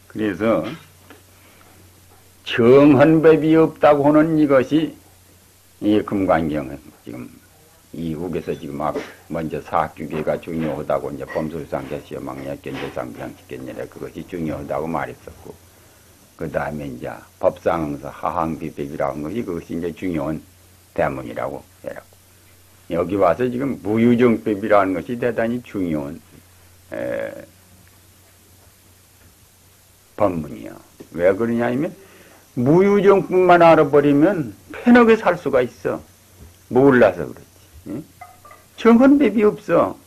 그래서 정헌법이 없다고 하는 이것이 이 금관경 지금 이국에서 지금 막 먼저 사학규계가 중요하다고 이제 범수상 개시여 망약 견제상 비상식견례 그것이 중요하다고 말했었고 그 다음에 이제 법상응서 하항비백이라고 하는 것이 그것이 이제 중요한 대문이라고 해라고 여기 와서 지금 무유정법이라는 것이 대단히 중요한 법문이야. 왜 그러냐 하면 무유정법만 알아버리면 편하게 살 수가 있어. 몰라서 그렇지. 응? 정헌법이 없어.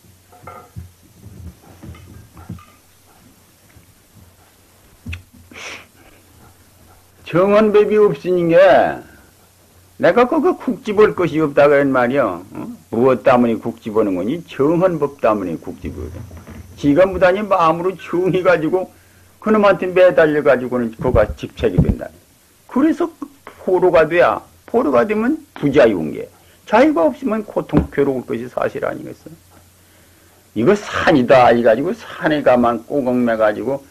정헌법이 없으니까 내가 그거 국 집을 것이 없다 그런 말이야. 어? 무엇 때문에 국 집어는 거니? 정헌법 때문에 국 집어야 돼. 지가 무단히 마음으로 정해가지고 그놈한테 매달려가지고는 그가 집착이 된다. 그래서 포로가 돼야. 포로가 되면 부자유인 게. 자유가 없으면 고통, 괴로울 것이 사실 아니겠어? 이거 산이다. 해가지고 산에 가만 꼬걱매가지고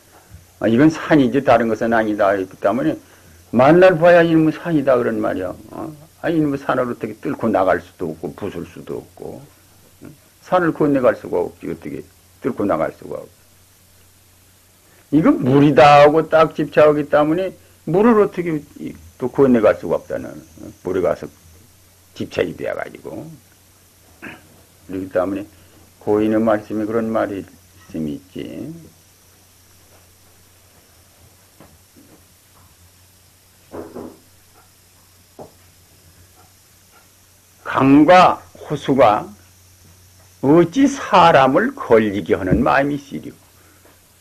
이건 산이지 다른 것은 아니다. 했기 때문에 만날 봐야 이놈은 산이다. 그런 말이야. 이놈은 산을 어떻게 뚫고 나갈 수도 없고 부술 수도 없고 산을 건너갈 수가 없지. 어떻게 뚫고 나갈 수가 없고. 이건 물이다 하고 딱 집착하기 때문에 물을 어떻게 또 건너갈 수가 없다는 물에 가서 집착이 되어가지고 그렇기 때문에 고인의 말씀에 그런 말이 있지. 강과 호수가 어찌 사람을 걸리게 하는 마음이 있으리요.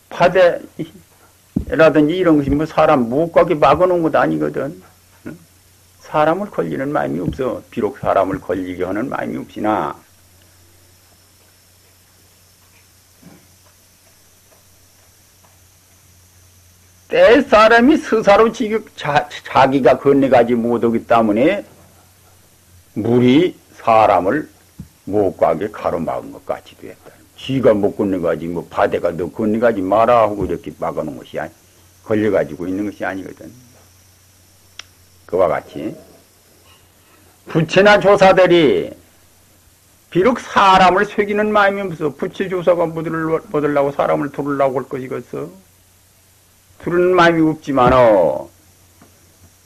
파대라든지 이런 것이 뭐 사람 못 가게 막아놓은 것 아니거든. 사람을 걸리는 마음이 없어. 비록 사람을 걸리게 하는 마음이 없으나 때 사람이 스스로 자기가 건너가지 못하기 때문에 물이 사람을 못 가게 가로막은 것 같이 되었다. 지가 못 건너가지 뭐 바다가 너 건너가지 마라 하고 이렇게 막아놓은 것이 걸려가지고 있는 것이 아니거든. 그와 같이 부처나 조사들이 비록 사람을 속이는 마음이 없어. 부처 조사가 뭐들라고 사람을 두르려고 할 것이겠어. 두르는 마음이 없지만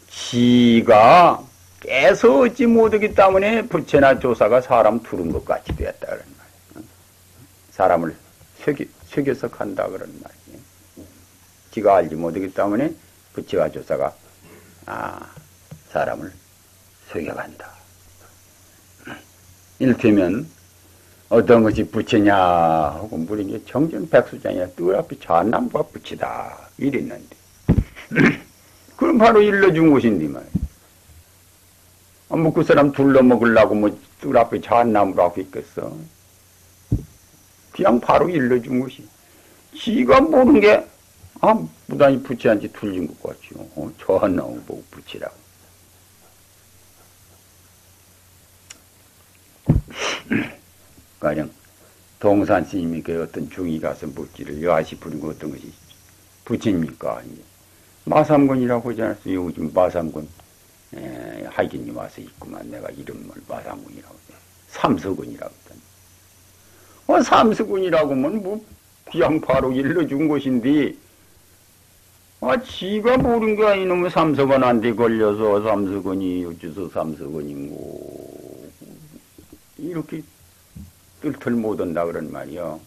지가 깨서 얻지 못하기 때문에 부처나 조사가 사람 두른 것 같이 되었다 그런 말이야. 사람을 속여서 간다 그런 말이야. 지가 알지 못하기 때문에 부처와 조사가 사람을 속여간다. 이를테면 어떤 것이 부처냐 하고 물은 게 정전백수장이야. 뜰 앞에 자남과 부처다 이랬는데 그럼 바로 일러준 것인데 말이야. 뭐 그 사람 둘러먹으려고 뭐 뜰 앞에 자나무라고 있겠어. 그냥 바로 일러준 것이. 지가 모르는 게 무단히 부처한테 틀린 것 같지요. 자나무 보고 부처라고. 가령 동산 스님이 그 어떤 중이 가서 묻기를 여하시 부린 거 어떤 것이 부처입니까? 마삼군이라고 하지 않았어요? 요즘 마삼군 하이긴이 와서 있구만. 내가 이름을 마삼군이라고 해. 삼서군이라고 했더니 삼서군이라고 하면 뭐 그냥 바로 일러준 것인데 지가 모른 게 이놈의 삼서군한테 걸려서 삼서군이 어째서 삼서군인고 이렇게 뜰틀 못한다 그런 말이요.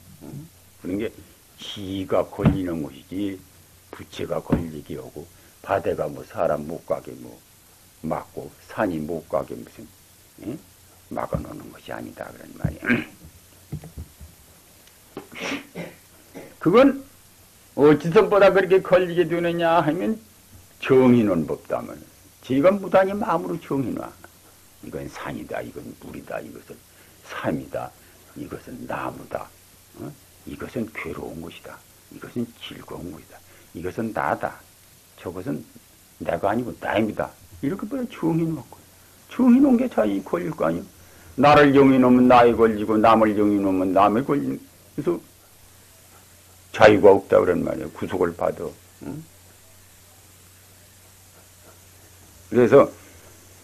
그런 게 지가 걸리는 것이지 부채가 걸리게 하고 바다가 뭐 사람 못 가게 뭐 막고 산이 못 가게 무슨 막아놓는 것이 아니다 그런 말이야. 그건 어찌서보다 그렇게 걸리게 되느냐 하면 정해놓은 법다면 지가 무단히 마음으로 정해놔. 이건 산이다, 이건 물이다, 이것은 삶이다, 이것은 나무다, 이것은 괴로운 것이다, 이것은 즐거운 것이다, 이것은 나다, 저것은 내가 아니고 나입니다. 이렇게 뭐야 정해놓고 정해놓은 게 자기 걸릴 거 아니야. 나를 정해놓으면 나에 걸리고 남을 정해놓으면 남에 걸리는. 그래서 자유가 없다 그런 말이에요. 구속을 받아. 응? 그래서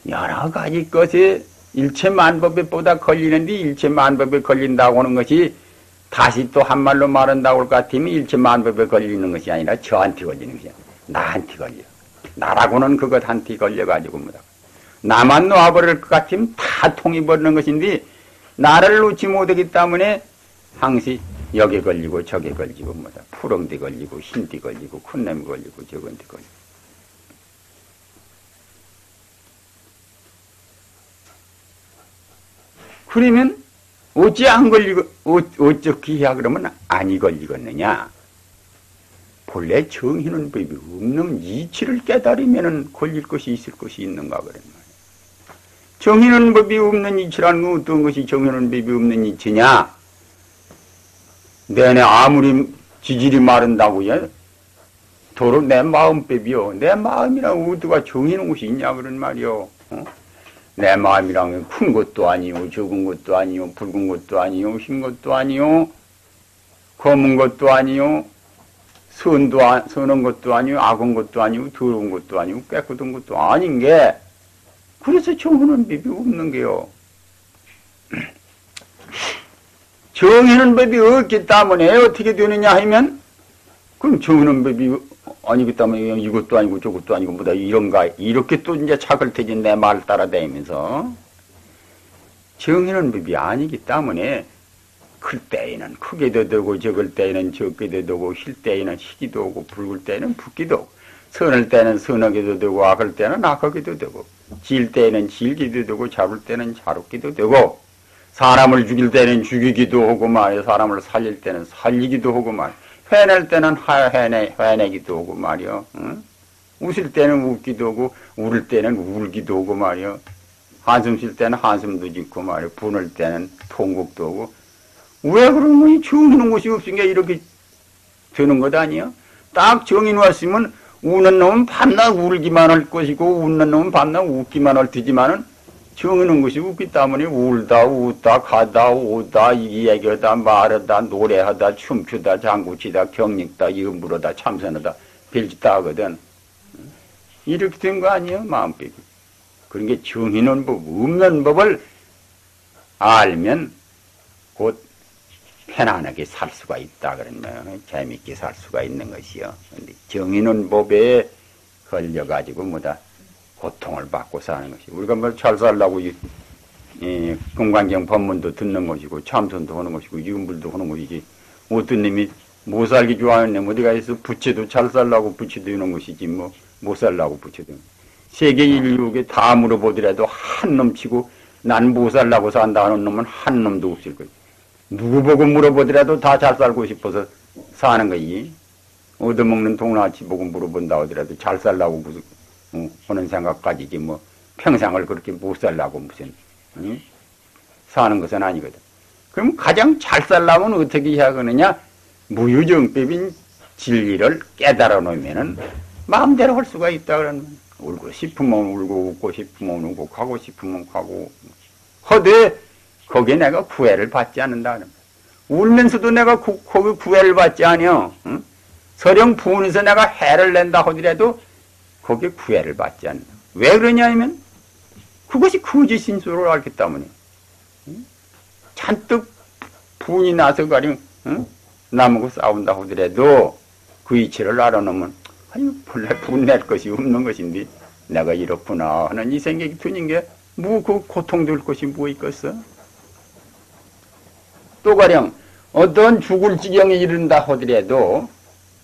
여러 가지 것에 일체만법에 보다 걸리는데 일체만법에 걸린다고 하는 것이 다시 또 한 말로 말한다고 할 것 같으면 일체만법에 걸리는 것이 아니라 저한테 걸리는 것이야. 나한테 걸려. 나라고는 그것한테 걸려가지고 뭐다. 나만 놓아버릴 것 같으면 다 통해버리는 것인데 나를 놓지 못하기 때문에 항시 여기에 걸리고 저기에 걸리고 뭐다. 푸렁대 걸리고 흰대 걸리고 큰 걸리고 저건대 걸리고. 그러면 어찌 안 걸리고 어떻게 해야 그러면 아니 걸리겠느냐. 본래 정의는 법이 없는 이치를 깨달으면 걸릴 것이 있을 것이 있는가 그런 말이에요. 정의는 법이 없는 이치라는 건 어떤 것이 정의는 법이 없는 이치냐. 내내 아무리 지질이 마른다고요. 도로 내 마음법이요. 내 마음이라고 어디가 정의는 것이 있냐 그런 말이요. 내 마음이란 큰 것도 아니요, 적은 것도 아니요, 붉은 것도 아니요, 흰 것도 아니요, 검은 것도 아니요, 선한 것도 아니요, 악한 것도 아니요, 더러운 것도 아니요, 깨끗한 것도 아닌 게, 그래서 정의는 법이 없는 게요. 정의는 법이 없기 때문에 어떻게 되느냐 하면, 그럼 정의는 법이 아니기 때문에 이것도 아니고 저것도 아니고 뭐다 이런가 이렇게 또 이제 착을 터진 내 말 따라다니면서 정의는 법이 아니기 때문에 클 때에는 크게도 되고 적을 때에는 적게도 되고 힐 때에는 희기도 오고 붉을 때에는 붉기도 오고 선할 때는 선하게도 되고 악할 때는 악하게도 되고 질 때에는 질기도 되고 잡을 때는 잡기도 되고 사람을 죽일 때는 죽이기도 하고 말이야 사람을 살릴 때는 살리기도 하고 말이야 화낼 때는 화내기도 하고 말이요. 응? 웃을 때는 웃기도 하고 울을 때는 울기도 하고 말이요. 한숨 쉴 때는 한숨도 짓고 말이요. 분할 때는 통곡도 하고 왜 그런 거니? 정의는 것이 없으니까 이렇게 되는 것 아니야? 딱 정의 놓았으면 우는 놈은 밤낮 울기만 할 것이고 웃는 놈은 밤낮 웃기만 할 테지만은 정의는 것이 없기 때문에 울다 웃다 가다 오다 이야기하다 말하다 노래하다 춤추다 장구치다 경력다 염불하다 참선하다 별짓다 하거든. 이렇게 된 거 아니에요 마음법이. 그런 게 정의는 법 없는 법을 알면 곧 편안하게 살 수가 있다 그러면 재밌게 살 수가 있는 것이요. 근데 정의는 법에 걸려가지고 뭐다 고통을 받고 사는 것이. 우리가 뭐 잘 살라고 금강경 법문도 듣는 것이고 참선도 하는 것이고 유물도 하는 것이지. 어떤 놈이 못 살기 좋아하는 놈 어디가 있어 부채도 잘 살라고 부채도 하는 것이지 뭐 못 살라고 부채도. 세계 인류에 다 물어보더라도 한 놈 치고 난 못 살라고 산다 하는 놈은 한 놈도 없을 거야. 누구 보고 물어보더라도 다 잘 살고 싶어서 사는 거지. 얻어먹는 동나치 보고 물어본다 하더라도 잘 살라고 무슨 하는 생각까지지 뭐 평생을 그렇게 못 살라고 무슨 사는 것은 아니거든. 그럼 가장 잘 살려면 어떻게 해야 하느냐? 무유정법인 진리를 깨달아 놓으면은 마음대로 할 수가 있다 그러는. 울고 싶으면 울고 웃고 싶으면 웃고 가고 싶으면 가고 허되 거기에 내가 구애를 받지 않는다 그러는. 울면서도 내가 거기 구애를 받지 않여. 응? 서령 부은에서 내가 해를 낸다 하더라도 거기에 구애를 받지 않는다. 왜 그러냐 하면 그것이 거짓인 줄을 알기 때문에. 응? 잔뜩 분이 나서 가령 남하고 싸운다 하더라도 그 이치를 알아놓으면 아니 본래 분낼 것이 없는 것인데 내가 이렇구나 하는 이 생각이 드는 게 뭐 그 고통될 것이 뭐 있겠어? 또 가령 어떤 죽을 지경에 이른다 하더라도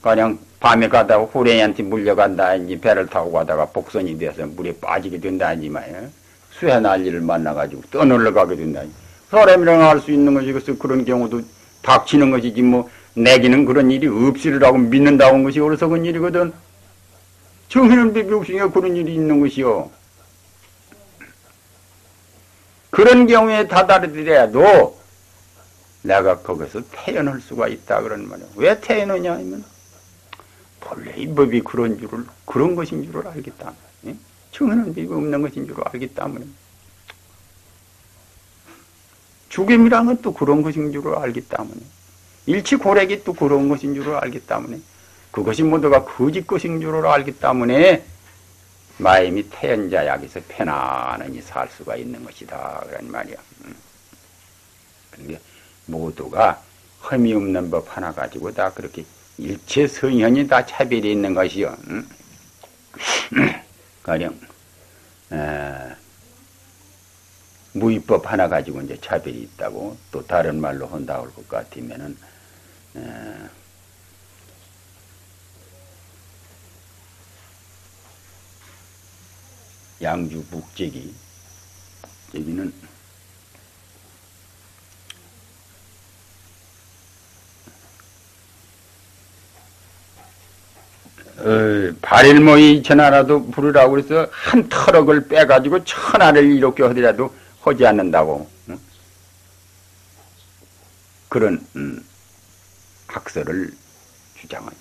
가령 밤에 가다가 호랭이한테 물려간다든지 배를 타고 가다가 복선이 돼서 물에 빠지게 된다든지 말이야. 수해 난리를 만나가지고 떠놀러 가게 된다든지 사람이랑 할 수 있는 것이 그래서 그런 경우도 닥치는 것이지 뭐 내기는 그런 일이 없으리라고 믿는다고 한 것이 어리석은 일이거든. 정의는 법이 없으니까 그런 일이 있는 것이요. 그런 경우에 다다르더라도 내가 거기서 태어날 수가 있다 그런 말이야. 왜 태어나냐 하면 본래 이 법이 그런 것인 줄을 알기 때문에 정의는 법이 없는 것인 줄을 알기 때문에 죽임이란 건 또 그런 것인 줄을 알기 때문에 일치 고래기 또 그런 것인 줄 알기 때문에 그것이 모두가 거짓 것인 줄 알기 때문에 마음이 태연자약에서 편안하니 살 수가 있는 것이다 그런 말이야. 그런데 모두가 흠이 없는 법 하나 가지고 다 그렇게 일체 성현이 다 차별이 있는 것이요. 가령 무위법 하나 가지고 이제 차별이 있다고 또 다른 말로 한다고 할 것 같으면은 양주 북제기 제기는 발일모이 전하라도 부르라고 그래서 한 터럭을 빼가지고 천하를 이렇게 하더라도 하지 않는다고 그런 학설을 주장합니다.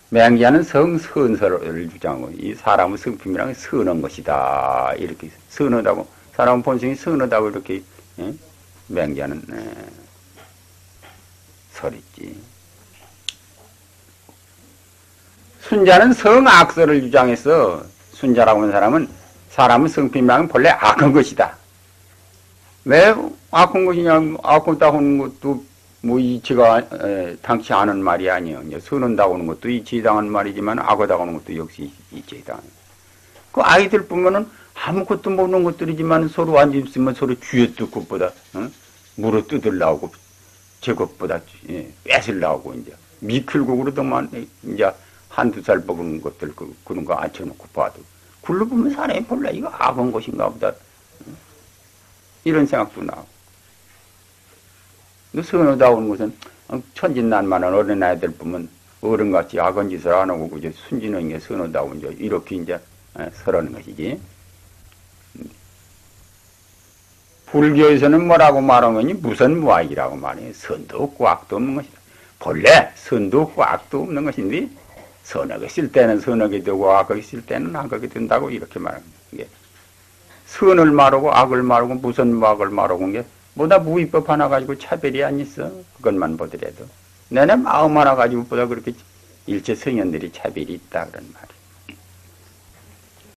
맹자는 성선설을 주장하고 이 사람의 성품이란 선한 것이다 이렇게 선하다고 사람 본성이 선하다고 이렇게 맹자는 설했지. 순자는 성악설을 주장해서 순자라고 하는 사람은 사람의 성품이란 본래 악한 것이다. 왜 악한 것이냐? 악하다고 하는 것도 뭐 이치가 당치 않은 말이 아니에요. 이제 선한다고 하는 것도 이치당한 말이지만 악하다고 하는 것도 역시 이치당. 그 아이들 보면은 아무것도 모르는 것들이지만 서로 앉아 있으면 서로 쥐어뜯 것보다 물어 뜯으려고 제 것보다 뺏으려고 이제 미끌고 그러더만 이제 한두 살 먹은 것들 그런 거 앉혀놓고 봐도 굴러 보면 사람이 몰라 이거 악한 것인가 보다 이런 생각도 나고. 선하다고 하는 것은 천진난만한 어린아이들 보면 어른같이 악한 짓을 안 하고 그저 순진한 게 선하다고 이제 이렇게 이제 설하는 것이지. 불교에서는 뭐라고 말하는 거니? 무선무악이라고 말해요. 선도 없고 악도 없는 것이다. 본래 선도 없고 악도 없는 것인데 선하게 쓸 때는 선하게 되고 악하게 쓸 때는 악하게 된다고 이렇게 말합니다. 이게 선을 말하고 악을 말하고 무선무악을 말하고 게 뭐다 무위법 하나 가지고 차별이 안 있어. 그것만 보더라도 내내 마음 하나 가지고 보다 그렇게 일체 성현들이 차별이 있다 그런 말이야.